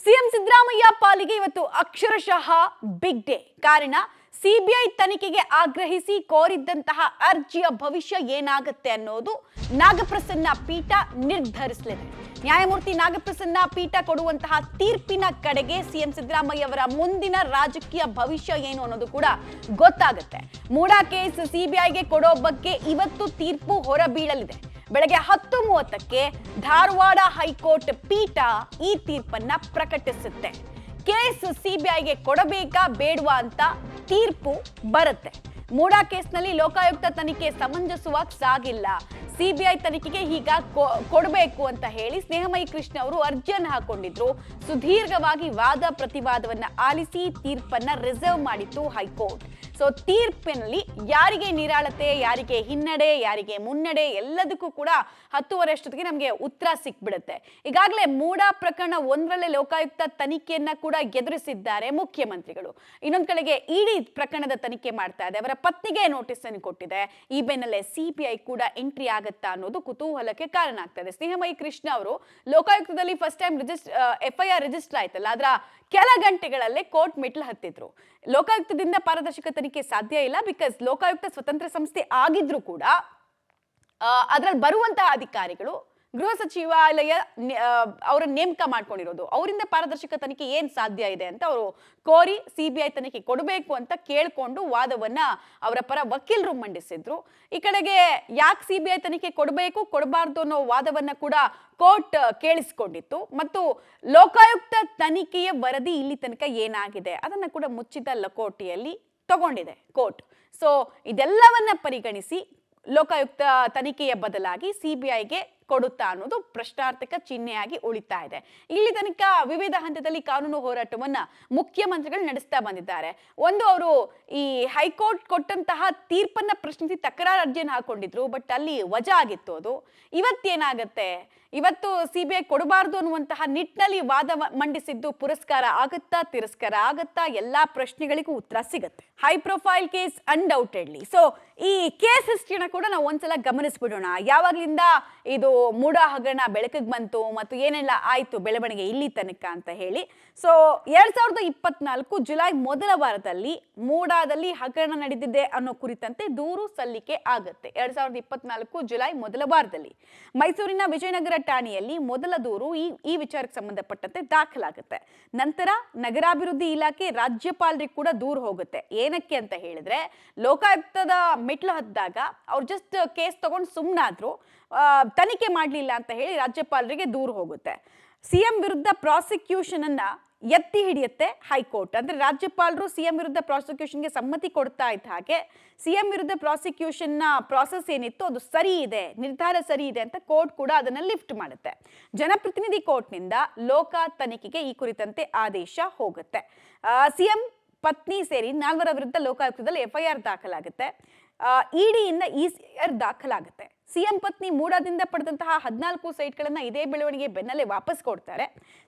CM Siddaramaiah ಪಾಲಿಗೆ ಇವತ್ತು ಅಕ್ಷರಶಃ ಬಿಗ್ ಡೇ. ಕಾರಣ ಸಿಬಿಐ ತನಿಖೆಗೆ ಆಗ್ರಹಿಸಿ ಕೋರಿದ್ದಂತಹ ಅರ್ಜಿಯ ಭವಿಷ್ಯ ಏನಾಗುತ್ತೆ ಅನ್ನೋದು ನಾಗಪ್ರಸನ್ನ ಪೀಠ ನಿರ್ಧರಿಸಲಿದೆ. ನ್ಯಾಯಮೂರ್ತಿ ನಾಗಪ್ರಸನ್ನ ಪೀಠ ಕೊಡುವಂತಹ ತೀರ್ಪಿನ ಕಡೆಗೆ ಸಿಎಂ ಸಿದ್ದರಾಮಯ್ಯ ಅವರ ಮುಂದಿನ ರಾಜಕೀಯ ಭವಿಷ್ಯ ಏನು ಅನ್ನೋದು ಕೂಡ ಗೊತ್ತಾಗುತ್ತೆ. ಮೂಡಾ ಕೇಸ್ ಸಿಬಿಐಗೆ ಕೊಡೋ ಬಗ್ಗೆ ಇವತ್ತು ತೀರ್ಪು ಹೊರಬೀಳಲಿದೆ. ಬೆಳಗ್ಗೆ 10:30ಕ್ಕೆ ಧಾರವಾಡ ಹೈಕೋರ್ಟ್ ಪೀಠ ಈ ತೀರ್ಪನ್ನ ಪ್ರಕಟಿಸುತ್ತೆ. ಕೇಸ್ ಸಿಬಿಐಗೆ ಕೊಡಬೇಕಾ ಬೇಡವಾ ಅಂತ ತೀರ್ಪು ಬರುತ್ತೆ. ಮೂಡಾ ಕೇಸ್ನಲ್ಲಿ ಲೋಕಾಯುಕ್ತ ತನಿಖೆ ಸಮಂಜಸವಾಗಿ ಸಾಗಿಲ್ಲ, ಸಿಬಿಐ ತನಿಖೆಗೆ ಈಗ ಕೊಡಬೇಕು ಅಂತ ಹೇಳಿ ಸ್ನೇಹಮಯಿ ಕೃಷ್ಣ ಅವರು ಅರ್ಜಿಯನ್ನು ಹಾಕೊಂಡಿದ್ರು. ಸುದೀರ್ಘವಾಗಿ ವಾದ ಪ್ರತಿವಾದವನ್ನ ಆಲಿಸಿ ತೀರ್ಪನ್ನ ರಿಸರ್ವ್ ಮಾಡಿತ್ತು ಹೈಕೋರ್ಟ್. ಸೊ ತೀರ್ಪಿನಲ್ಲಿ ಯಾರಿಗೆ ನಿರಾಳತೆ, ಯಾರಿಗೆ ಹಿನ್ನಡೆ, ಯಾರಿಗೆ ಮುನ್ನಡೆ ಎಲ್ಲದಕ್ಕೂ ಕೂಡ 10:30 ಅಷ್ಟೊತ್ತಿಗೆ ನಮಗೆ ಉತ್ತರ ಸಿಕ್ಬಿಡುತ್ತೆ. ಈಗಾಗಲೇ ಮೂಡಾ ಪ್ರಕರಣ 1ರಲ್ಲೇ ಲೋಕಾಯುಕ್ತ ತನಿಖೆಯನ್ನ ಕೂಡ ಎದುರಿಸಿದ್ದಾರೆ ಮುಖ್ಯಮಂತ್ರಿಗಳು. ಇನ್ನೊಂದು ಕಡೆಗೆ ಇಡಿ ಪ್ರಕರಣದ ತನಿಖೆ ಮಾಡ್ತಾ ಇದೆ, ಅವರ ಪತ್ನಿಗೆ ನೋಟಿಸ್ ಅನ್ನು ಕೊಟ್ಟಿದೆ. ಈ ಬೆನ್ನಲ್ಲೇ ಸಿಬಿಐ ಕೂಡ ಎಂಟ್ರಿ ಆಗುತ್ತಾ ಅನ್ನೋದು ಕುತೂಹಲಕ್ಕೆ ಕಾರಣ ಆಗ್ತದೆ. ಸ್ನೇಹಮಯಿ ಕೃಷ್ಣ ಅವರು ಲೋಕಾಯುಕ್ತದಲ್ಲಿ ಫಸ್ಟ್ ಟೈಮ್ FIR ರಿಜಿಸ್ಟರ್ ಆಯ್ತಲ್ಲ, ಅದರ ಕೆಲ ಗಂಟೆಗಳಲ್ಲೇ ಕೋರ್ಟ್ ಮೆಟ್ಲು ಹತ್ತಿದ್ರು. ಲೋಕಾಯುಕ್ತದಿಂದ ಪಾರದರ್ಶಕ ತನಿಖೆ ಸಾಧ್ಯ ಇಲ್ಲ, ಬಿಕಾಸ್ ಲೋಕಾಯುಕ್ತ ಸ್ವತಂತ್ರ ಸಂಸ್ಥೆ ಆಗಿದ್ರು ಕೂಡ ಅದರಲ್ಲಿ ಬರುವಂತಹ ಅಧಿಕಾರಿಗಳು ಗೃಹ ಸಚಿವಾಲಯ ಅವರ ನೇಮಕ ಮಾಡ್ಕೊಂಡಿರೋದು. ಅವರಿಂದ ಪಾರದರ್ಶಕ ತನಿಖೆ ಏನ್ ಸಾಧ್ಯ ಇದೆ ಅಂತ ಅವರು ಕೋರಿ ಸಿಬಿಐ ತನಿಖೆ ಕೊಡಬೇಕು ಅಂತ ಕೇಳ್ಕೊಂಡು ವಾದವನ್ನ ಅವರ ಪರ ವಕೀಲರು ಮಂಡಿಸಿದ್ರು. ಈ ಕಡೆಗೆ ಯಾಕೆ ಸಿಬಿಐ ತನಿಖೆ ಕೊಡಬೇಕು ಕೊಡಬಾರ್ದು ಅನ್ನೋ ವಾದವನ್ನ ಕೂಡ ಕೋರ್ಟ್ ಕೇಳಿಸಿಕೊಂಡಿತ್ತು. ಮತ್ತು ಲೋಕಾಯುಕ್ತ ತನಿಖೆಯ ವರದಿ ಇಲ್ಲಿ ತನಕ ಏನಾಗಿದೆ ಅದನ್ನ ಕೂಡ ಮುಚ್ಚಿದ ಲಕೋಟೆಯಲ್ಲಿ ತಗೊಂಡಿದೆ ಕೋರ್ಟ್. ಸೊ ಇದೆಲ್ಲವನ್ನ ಪರಿಗಣಿಸಿ ಲೋಕಾಯುಕ್ತ ತನಿಖೆಯ ಬದಲಾಗಿ ಸಿಬಿಐಗೆ ಕೊಡುತ್ತಾ ಅನ್ನೋದು ಪ್ರಶ್ನಾರ್ಥಕ ಚಿಹ್ನೆಯಾಗಿ ಉಳಿತಾ ಇದೆ. ಇಲ್ಲಿ ತನಕ ವಿವಿಧ ಹಂತದಲ್ಲಿ ಕಾನೂನು ಹೋರಾಟವನ್ನ ಮುಖ್ಯಮಂತ್ರಿಗಳು ನಡೆಸ್ತಾ ಬಂದಿದ್ದಾರೆ. ಒಂದು, ಅವರು ಈ ಹೈಕೋರ್ಟ್ ಕೊಟ್ಟಂತಹ ತೀರ್ಪನ್ನ ಪ್ರಶ್ನಿಸಿ ತಕರಾರು ಅರ್ಜಿಯನ್ನು ಹಾಕೊಂಡಿದ್ರು, ಬಟ್ ಅಲ್ಲಿ ವಜಾ ಆಗಿತ್ತು ಅದು. ಇವತ್ತೇನಾಗತ್ತೆ, ಇವತ್ತು ಸಿಬಿಐ ಕೊಡಬಾರ್ದು ಅನ್ನುವಂತಹ ನಿಟ್ಟಿನಲ್ಲಿ ವಾದ ಮಂಡಿಸಿದ್ದು ಪುರಸ್ಕಾರ ಆಗುತ್ತಾ, ತಿರಸ್ಕಾರ ಆಗುತ್ತಾ, ಎಲ್ಲಾ ಪ್ರಶ್ನೆಗಳಿಗೂ ಉತ್ತರ ಸಿಗುತ್ತೆ. High profile case undoubtedly. So ಈ ಕೇಸ್ ಹಿಸ್ಟ್ರಿನ ಕೂಡ ನಾವು ಒಂದ್ಸಲ ಗಮನಿಸ್ಬಿಡೋಣ. ಯಾವಾಗ್ಲಿಂದ ಇದು ಮೂಡಾ ಹಗರಣ ಬೆಳಕಿಗೆ ಬಂತು ಮತ್ತು ಏನೆಲ್ಲ ಆಯ್ತು ಬೆಳವಣಿಗೆ ಇಲ್ಲಿ ತನಕ ಅಂತ ಹೇಳಿ. ಸೊ 2024 ಜುಲೈ ಮೊದಲ ವಾರದಲ್ಲಿ ಮೂಡಾದಲ್ಲಿ ಹಗರಣ ನಡೆದಿದೆ ಅನ್ನೋ ಕುರಿತಂತೆ ದೂರು ಸಲ್ಲಿಕೆ ಆಗುತ್ತೆ. 2024 ಜುಲೈ ಮೊದಲ ವಾರದಲ್ಲಿ ಮೈಸೂರಿನ ವಿಜಯನಗರ ಠಾಣೆಯಲ್ಲಿ ಮೊದಲ ದೂರು ಈ ವಿಚಾರಕ್ಕೆ ಸಂಬಂಧಪಟ್ಟಂತೆ ದಾಖಲಾಗುತ್ತೆ. ನಂತರ ನಗರಾಭಿವೃದ್ಧಿ ಇಲಾಖೆ ರಾಜ್ಯಪಾಲರಿಗೆ ಕೂಡ ದೂರು ಹೋಗುತ್ತೆ. ಏನಕ್ಕೆ ಅಂತ ಹೇಳಿದ್ರೆ, ಲೋಕಾಯುಕ್ತದ ಮೆಟ್ಲು ಹತ್ತಿದಾಗ ಅವ್ರು ಜಸ್ಟ್ ಕೇಸ್ ತಗೊಂಡು ಸುಮ್ಮನಾದ್ರು, ತನಿಖೆ ಮಾಡಲಿಲ್ಲ ಅಂತ ಹೇಳಿ ರಾಜ್ಯಪಾಲರಿಗೆ ದೂರು ಹೋಗುತ್ತೆ. ಸಿಎಂ ವಿರುದ್ಧ ಪ್ರಾಸಿಕ್ಯೂಷನ್ ಅನ್ನ ಎತ್ತಿ ಹಿಡಿಯುತ್ತೆ ಹೈಕೋರ್ಟ್. ಅಂದ್ರೆ ರಾಜ್ಯಪಾಲರು ಸಿಎಂ ವಿರುದ್ಧ ಪ್ರಾಸಿಕ್ಯೂಷನ್ಗೆ ಸಮ್ಮತಿ ಕೊಡ್ತಾ ಇದ್ದ ಹಾಗೆ ಸಿಎಂ ವಿರುದ್ಧ ಪ್ರಾಸಿಕ್ಯೂಷನ್ ನ ಪ್ರಾಸೆಸ್ ಏನಿತ್ತು ಅದು ಸರಿ ಇದೆ, ನಿರ್ಧಾರ ಸರಿ ಇದೆ ಅಂತ ಕೋರ್ಟ್ ಕೂಡ ಅದನ್ನ ಲಿಫ್ಟ್ ಮಾಡುತ್ತೆ. ಜನಪ್ರತಿನಿಧಿ ಕೋರ್ಟ್ನಿಂದ ಲೋಕ ತನಿಖೆಗೆ ಈ ಕುರಿತಂತೆ ಆದೇಶ ಹೋಗುತ್ತೆ. ಸಿಎಂ ಪತ್ನಿ ಸೇರಿ 4 ವಿರುದ್ಧ ಲೋಕಾಯುಕ್ತದಲ್ಲಿ FIR ದಾಖಲಾಗುತ್ತೆ. ಇಡಿಯಿಂದ ECR ದಾಖಲಾಗುತ್ತೆ. ಸಿಎಂ ಪತ್ನಿ ಮೂಡಾದಿಂದ ಪಡೆದಂತಹ 14 ಸೈಟ್ಗಳನ್ನ ಇದೇ ಬೆಳವಣಿಗೆ ಬೆನ್ನಲ್ಲೇ ವಾಪಸ್ ಕೊಡ್ತಾರೆ.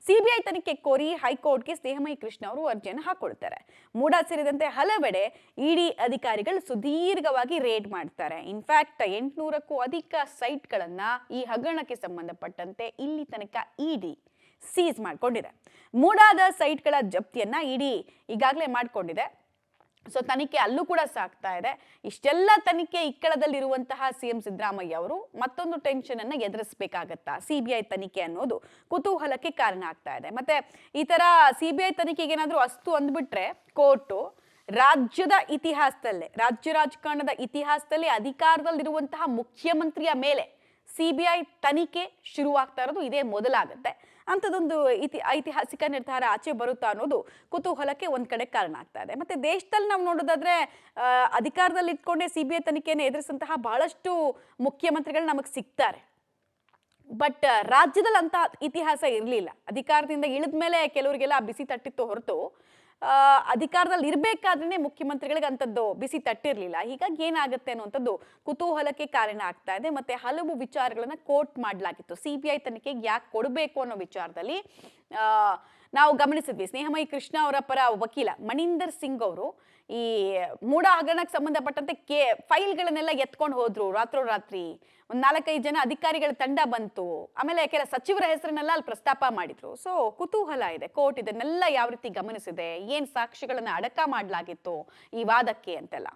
ಸಿಬಿಐ ತನಿಖೆ ಕೋರಿ ಹೈಕೋರ್ಟ್ಗೆ ಸ್ನೇಹಮಯಿ ಕೃಷ್ಣ ಅವರು ಅರ್ಜಿಯನ್ನು ಹಾಕೊಳ್ತಾರೆ. ಮೂಡಾ ಸೇರಿದಂತೆ ಹಲವೆಡೆ ಇಡಿ ಅಧಿಕಾರಿಗಳು ಸುದೀರ್ಘವಾಗಿ ರೇಡ್ ಮಾಡ್ತಾರೆ. ಇನ್ಫ್ಯಾಕ್ಟ್ 800ಕ್ಕೂ ಅಧಿಕ ಸೈಟ್ಗಳನ್ನ ಈ ಹಗರಣಕ್ಕೆ ಸಂಬಂಧಪಟ್ಟಂತೆ ಇಲ್ಲಿ ತನಕ ಇಡಿ ಸೀಸ್ ಮಾಡ್ಕೊಂಡಿದೆ. ಮೂಡಾದ ಸೈಟ್ಗಳ ಜಪ್ತಿಯನ್ನ ಇಡಿ ಈಗಾಗಲೇ ಮಾಡ್ಕೊಂಡಿದೆ. ಸೊ ತನಿಖೆ ಅಲ್ಲೂ ಕೂಡ ಸಾಗ್ತಾ ಇದೆ. ಇಷ್ಟೆಲ್ಲ ತನಿಖೆ ಇಕ್ಕಳದಲ್ಲಿರುವಂತಹ ಸಿಎಂ ಸಿದ್ದರಾಮಯ್ಯ ಅವರು ಮತ್ತೊಂದು ಟೆನ್ಷನ್ ಅನ್ನ ಎದುರಿಸಬೇಕಾಗತ್ತಾ ಸಿಬಿಐ ತನಿಖೆ ಅನ್ನೋದು ಕುತೂಹಲಕ್ಕೆ ಕಾರಣ ಆಗ್ತಾ ಇದೆ. ಮತ್ತೆ ಈ ತರ ಸಿಬಿಐ ತನಿಖೆಗೆ ಏನಾದ್ರೂ ಅಸ್ತು ಅಂದ್ಬಿಟ್ರೆ ಕೋರ್ಟು ರಾಜ್ಯದ ಇತಿಹಾಸದಲ್ಲೇ, ರಾಜ್ಯ ರಾಜಕಾರಣದ ಇತಿಹಾಸದಲ್ಲಿ ಅಧಿಕಾರದಲ್ಲಿರುವಂತಹ ಮುಖ್ಯಮಂತ್ರಿಯ ಮೇಲೆ ಸಿಬಿಐ ತನಿಖೆ ಶುರುವಾಗ್ತಾ ಇರೋದು ಇದೇ ಮೊದಲಾಗುತ್ತೆ. ಅಂಥದ್ದೊಂದು ಐತಿಹಾಸಿಕ ನಿರ್ಧಾರ ಆಚೆ ಬರುತ್ತಾ ಅನ್ನೋದು ಕುತೂಹಲಕ್ಕೆ ಒಂದ್ ಕಡೆ ಕಾರಣ ಆಗ್ತಾ ಇದೆ. ಮತ್ತೆ ದೇಶದಲ್ಲಿ ನಾವು ನೋಡೋದಾದ್ರೆ ಅಧಿಕಾರದಲ್ಲಿ ಇಟ್ಕೊಂಡೇ ಸಿಬಿಐ ತನಿಖೆಯನ್ನು ಎದುರಿಸಂತಹ ಬಹಳಷ್ಟು ಮುಖ್ಯಮಂತ್ರಿಗಳು ನಮಗೆ ಸಿಗ್ತಾರೆ. ಬಟ್ ರಾಜ್ಯದಲ್ಲಿ ಅಂತ ಇತಿಹಾಸ ಇರಲಿಲ್ಲ. ಅಧಿಕಾರದಿಂದ ಇಳಿದ ಮೇಲೆ ಕೆಲವರಿಗೆಲ್ಲ ಬಿಸಿ ತಟ್ಟಿತ್ತು ಹೊರತು ಅಧಿಕಾರದಲ್ಲಿ ಇರಬೇಕಾದ್ರೆ ಮುಖ್ಯಮಂತ್ರಿಗಳಿಗೆ ಅಂಥದ್ದು ಬಿಸಿ ತಟ್ಟಿರಲಿಲ್ಲ. ಹೀಗಾಗಿ ಏನಾಗುತ್ತೆ ಅನ್ನುವಂಥದ್ದು ಕುತೂಹಲಕ್ಕೆ ಕಾರಣ ಆಗ್ತಾ ಇದೆ. ಮತ್ತೆ ಹಲವು ವಿಚಾರಗಳನ್ನ ಕೋರ್ಟ್ ಮಾಡಲಾಗಿತ್ತು. ಸಿಬಿಐ ತನಿಖೆಗೆ ಯಾಕೆ ಕೊಡಬೇಕು ಅನ್ನೋ ವಿಚಾರದಲ್ಲಿ ನಾವು ಗಮನಿಸಿದ್ವಿ ಸ್ನೇಹಮಯಿ ಕೃಷ್ಣ ಅವರ ಪರ ವಕೀಲ ಮಣಿಂದರ್ ಸಿಂಗ್ ಅವರು ಈ ಮೂಡ ಹಗರಣಕ್ಕೆ ಸಂಬಂಧಪಟ್ಟಂತೆ ಫೈಲ್ಗಳನ್ನೆಲ್ಲ ಎತ್ಕೊಂಡು ಹೋದ್ರು ರಾತ್ರೋರಾತ್ರಿ. ಒಂದ್ 4-5 ಜನ ಅಧಿಕಾರಿಗಳ ತಂಡ ಬಂತು. ಆಮೇಲೆ ಕೆಲ ಸಚಿವರ ಹೆಸರನ್ನೆಲ್ಲ ಅಲ್ಲಿ ಪ್ರಸ್ತಾಪ ಮಾಡಿದ್ರು. ಸೊ ಕುತೂಹಲ ಇದೆ, ಕೋರ್ಟ್ ಇದನ್ನೆಲ್ಲ ಯಾವ ರೀತಿ ಗಮನಿಸಿದೆ, ಏನ್ ಸಾಕ್ಷಿಗಳನ್ನ ಅಡಕ ಮಾಡಲಾಗಿತ್ತು ಈ ವಾದಕ್ಕೆ ಅಂತೆಲ್ಲ.